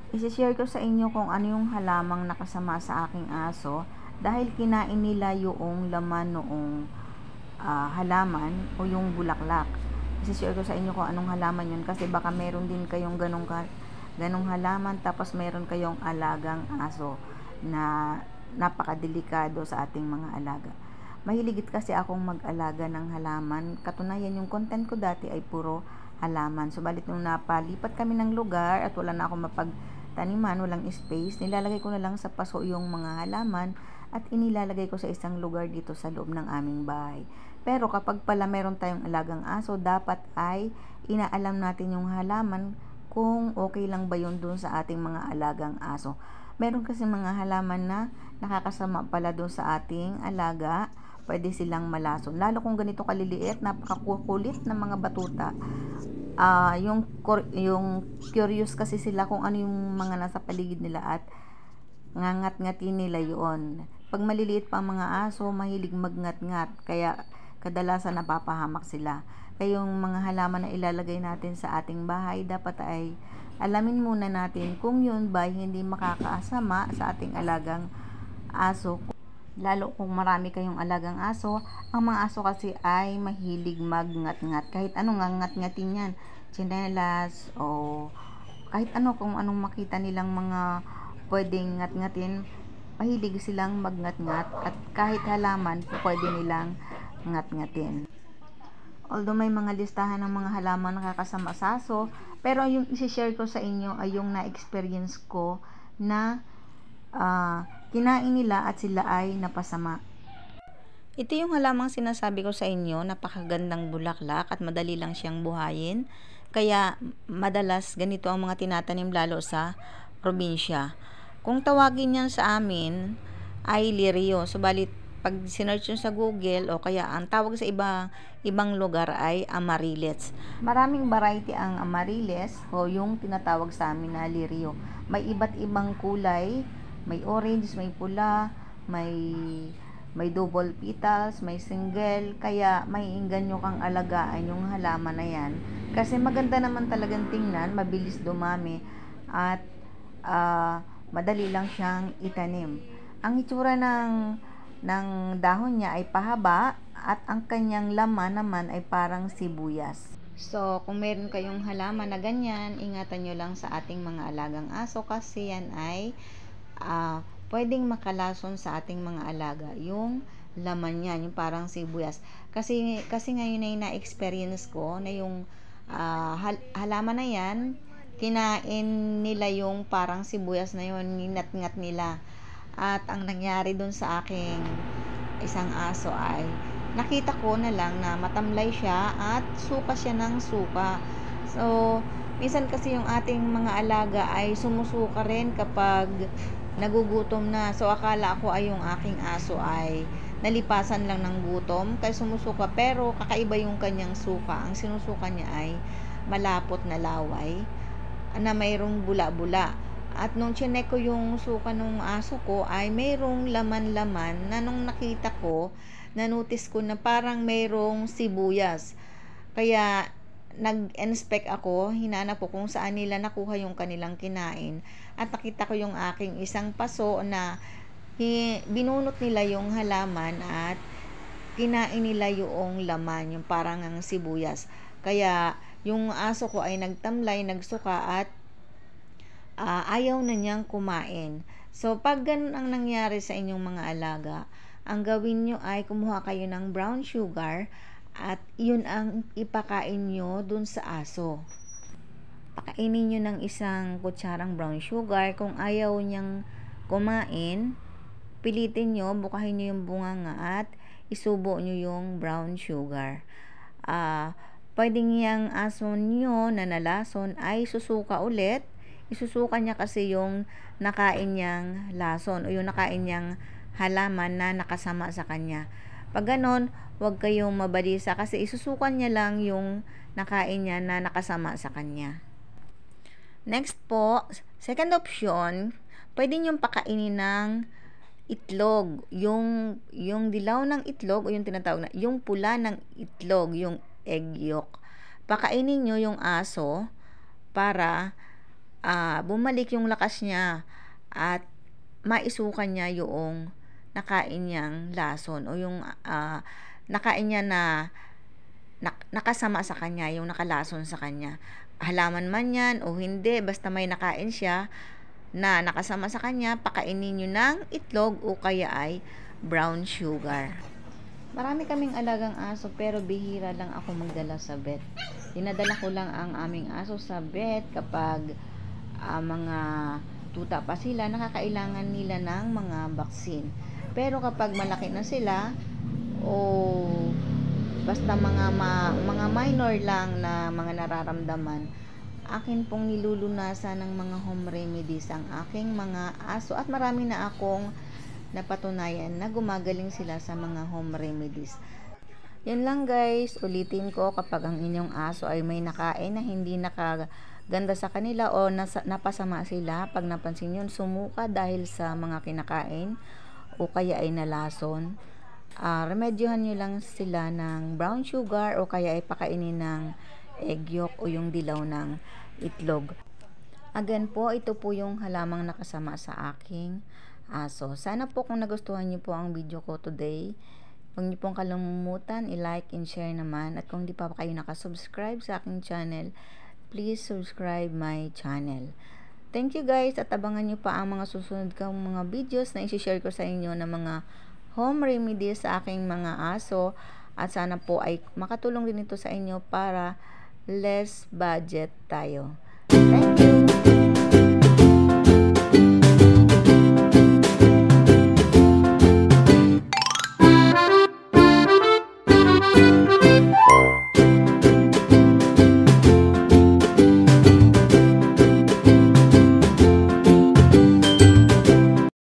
Isi-share ko sa inyo kung ano yung halamang nakasama sa aking aso dahil kinain nila yung laman noong halaman o yung bulaklak. Isi-share ko sa inyo kung anong halaman yun kasi baka meron din kayong ganong halaman tapos meron kayong alagang aso na napakadelikado sa ating mga alaga. Mahiligit kasi akong mag-alaga ng halaman. Katunayan, yung content ko dati ay puro halaman. Subalit nung napalipat kami ng lugar at wala na akong mapagtaniman, walang space, nilalagay ko na lang sa paso yung mga halaman at inilalagay ko sa isang lugar dito sa loob ng aming bahay. Pero kapag pala meron tayong alagang aso, dapat ay inaalam natin yung halaman kung okay lang ba yun dun sa ating mga alagang aso. Meron kasi mga halaman na nakakasama pala dun sa ating alaga, pwede silang malason. Lalo kung ganito kaliliit, napakakukulit ng mga batuta. Yung curious kasi sila kung ano yung mga nasa paligid nila at ngangat-ngatin nila yun. Pag maliliit pa ang mga aso, mahilig magngat-ngat, kaya kadalasan napapahamak sila. Kaya yung mga halaman na ilalagay natin sa ating bahay, dapat ay alamin muna natin kung yun ba hindi makakasama sa ating alagang aso. Lalo kung marami kayong alagang aso, ang mga aso kasi ay mahilig magngat-ngat. Kahit anong ngat-ngatin yan, tsinelas o kahit ano, kung anong makita nilang mga pwedeng ngat-ngatin, mahilig silang magngat-ngat at kahit halaman, pwede nilang ngat-ngatin. Although may mga listahan ng mga halaman nakakasama sa aso, pero yung isi-share ko sa inyo ay yung na-experience ko na kinain nila at sila ay napasama. Ito yung halamang sinasabi ko sa inyo, napakagandang bulaklak at madali lang siyang buhayin. Kaya madalas ganito ang mga tinatanim lalo sa probinsya. Kung tawagin yan sa amin ay lirio. Subalit pag sinearch nyo sa Google o kaya ang tawag sa ibang lugar ay amaryllis. Maraming variety ang amaryllis o yung tinatawag sa amin na lirio. May iba't ibang kulay, may orange, may pula, may double petals, may single, kaya may inganyo kang alagaan yung halaman na yan. Kasi maganda naman talagang tingnan, mabilis dumami, at madali lang siyang itanim. Ang itsura ng dahon niya ay pahaba at ang kanyang laman naman ay parang sibuyas. So, kung meron kayong halaman na ganyan, ingatan nyo lang sa ating mga alagang aso kasi yan ay pwedeng makalason sa ating mga alaga. Yung laman niya, yung parang sibuyas. Kasi ngayon ay na-experience ko na yung halaman na yan, kinain nila yung parang sibuyas na yun, ninat-ngat nila. At ang nangyari dun sa aking isang aso ay nakita ko na lang na matamlay siya at suka siya ng suka. So, minsan kasi yung ating mga alaga ay sumusuka rin kapag nagugutom na. So, akala ko ay yung aking aso ay nalipasan lang ng gutom kaya sumusuka, pero kakaiba yung kanyang suka. Ang sinusuka niya ay malapot na laway na mayroong bula-bula. At nung chinek ko yung suka ng aso ko ay mayroong laman-laman na nung nakita ko, na-notice ko na parang mayroong sibuyas. Kaya nag-inspect ako, hinanap ko kung saan nila nakuha yung kanilang kinain. At nakita ko yung aking isang paso na binunot nila yung halaman at kinain nila yung laman, yung parang ang sibuyas. Kaya yung aso ko ay nagtamlay, nagsuka at ayaw na niyang kumain. So, pag ganun ang nangyari sa inyong mga alaga, ang gawin nyo ay kumuha kayo ng brown sugar at yun ang ipakain nyo dun sa aso. Pakainin nyo ng isang kutsarang brown sugar. Kung ayaw niyang kumain, pilitin nyo, bukahin nyo yung bunganga at isubo nyo yung brown sugar. Pwedeng yung aso nyo na nalason ay susuka ulit. Isusuka niya kasi yung nakain niyang lason o yung nakain niyang halaman na nakasama sa kanya. Pag ganon, huwag kayong mabalisa kasi isusukan niya lang yung nakain niya na nakasama sa kanya. Next po, second option, pwede niyong pakainin ng itlog. Yung dilaw ng itlog o yung tinatawag na, yung pula ng itlog, yung egg yolk. Pakainin niyo yung aso para bumalik yung lakas niya at maisukan niya yung nakain niyang lason o yung nakain niya na nakasama sa kanya, yung nakalason sa kanya. Halaman man yan o hindi, basta may nakain siya na nakasama sa kanya, pakainin nyo ng itlog o kaya ay brown sugar. Marami kaming alagang aso pero bihira lang ako magdala sa vet. Dinadala ko lang ang aming aso sa vet kapag mga tuta pa sila, nakakailangan nila ng mga vaccine. Pero kapag malaki na sila o basta mga minor lang na mga nararamdaman, akin pong nilulunasan ng mga home remedies ang aking mga aso at marami na akong napatunayan na gumagaling sila sa mga home remedies. Yan lang guys, ulitin ko, kapag ang inyong aso ay may nakain na hindi nakaganda sa kanila o napasama sila, pag napansin yun, sumuka dahil sa mga kinakain o kaya ay nalason, remedyohan nyo lang sila ng brown sugar o kaya ay pakainin ng egg yolk o yung dilaw ng itlog. Again po, ito po yung halamang nakasama sa aking aso. Sana po kung nagustuhan nyo po ang video ko today, huwag nyo pong kalumutan i-like and share naman. At kung di pa kayo nakasubscribe sa aking channel, please subscribe my channel. Thank you guys, at abangan nyo pa ang mga susunod kong mga videos na isi-share ko sa inyo ng mga home remedies sa aking mga aso, at sana po ay makatulong din ito sa inyo para less budget tayo.